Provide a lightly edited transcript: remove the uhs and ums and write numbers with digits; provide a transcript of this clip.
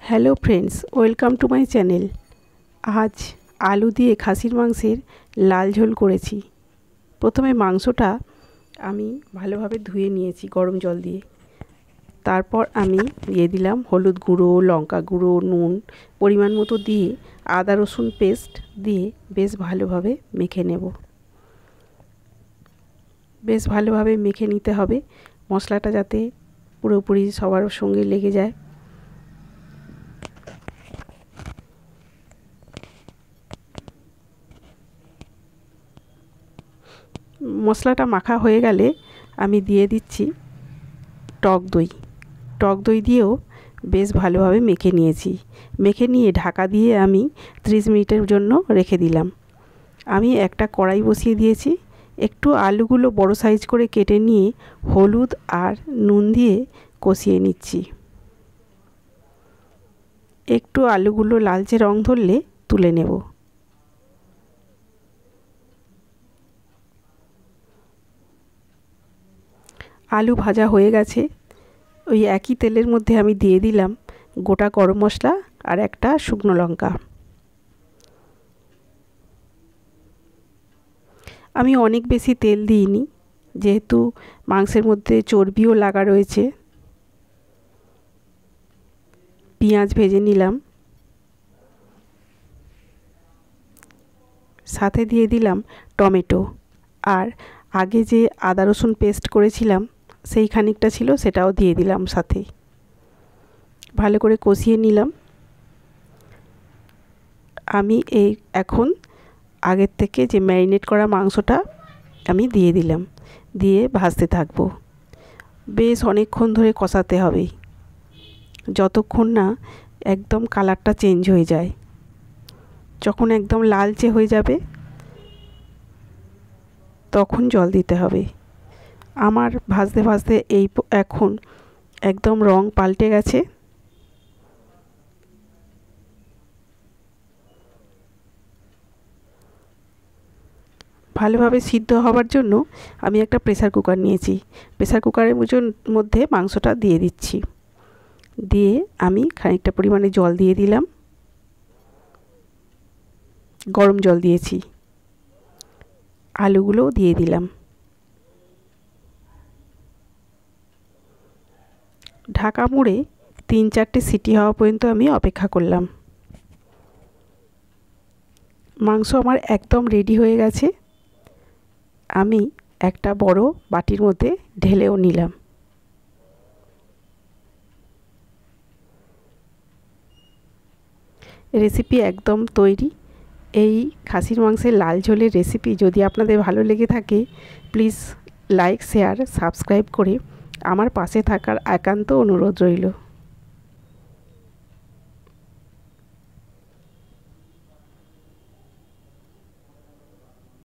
Hello friends, welcome to my channel. आज आलू दिए खासिर मांसेर लाल झोल करेছি। प्रथमे मांसटा आमी भालोभाবে धुए निয়েছি गरम जल दिए। तारपर आमी दिए दिलाम हलुद गुঁড়ো, लंका गुঁড়ো, নুন परिमाण मतो दिए आदा रसुन पेस्ट दिए बेश भालोभाবে मेखे नेब। बेश भालोभाবে मेखे निते हबे मशलाटा जाते पुरोपुरि सबार संगे लेगे जाए। मशलाटा माखा हो गेले आमी दिए दिচ্ছি टक दई। टक दई दिएও बेश भालोभाবে मेखे निয়েছি। मेखे निয়ে ढाका दिए आमी 30 मिनिटेर जन्य रेखे दिलाम। आमी एकटा कड़ाई बसिए दिएছি। एकटू आलूगुलो बड़ो साइज करे केटे निয়ে हलुद और नुन दिए कषिए निচ্ছি। एकटू आलूगुलो लालचे रंग धरले तुले नेब। आलू भाजा हो गेছে। ওই একই তেলের মধ্যে আমি দিয়ে দিলাম গোটা গরম মশলা আর একটা শুকনো লঙ্কা। আমি অনেক বেশি তেল দিইনি যেহেতু মাংসের মধ্যে চর্বিও লাগা রয়েছে। পেঁয়াজ ভেজে নিলাম, সাথে দিয়ে দিলাম টমেটো আর আগে যে আদা রসুন পেস্ট করেছিলাম সেই খানিকটা ছিল সেটাও দিয়ে দিলাম সাথে। ভালো করে কষিয়ে নিলাম। আমি এই এখন আগের থেকে যে ম্যারিনেট করা মাংসটা আমি দিয়ে দিলাম, দিয়ে ভাজতে থাকবো। বেশ অনেকক্ষণ ধরে কষাতে হবে যতক্ষণ না একদম কালারটা চেঞ্জ হয়ে যায়। যখন একদম লালচে হয়ে যাবে তখন জল দিতে হবে। আমার ভাজতে ভাজতে এই এখন একদম রং পাল্টে গেছে। ভালোভাবে সিদ্ধ হওয়ার জন্য আমি একটা প্রেসার কুকার নিয়েছি। প্রেসার কুকারের মধ্যে মাংসটা দিয়ে দিচ্ছি। দিয়ে আমি খানিকটা পরিমাণে জল দিয়ে দিলাম। গরম জল দিয়েছি। আলুগুলোও দিয়ে দিলাম। ঢাকা মুড়ে 3-4টে সিটি হওয়া পর্যন্ত আমি অপেক্ষা করলাম। মাংস আমার একদম রেডি হয়ে গেছে। আমি একটা বড় বাটির মধ্যে ঢেলেও নিলাম। রেসিপি একদম তৈরি। এই খাসির মাংসের লাল ঝোলের রেসিপি যদি আপনাদের ভালো লেগে থাকে প্লিজ লাইক শেয়ার সাবস্ক্রাইব করে আমার পাশে থাকার একান্ত অনুরোধ রইল।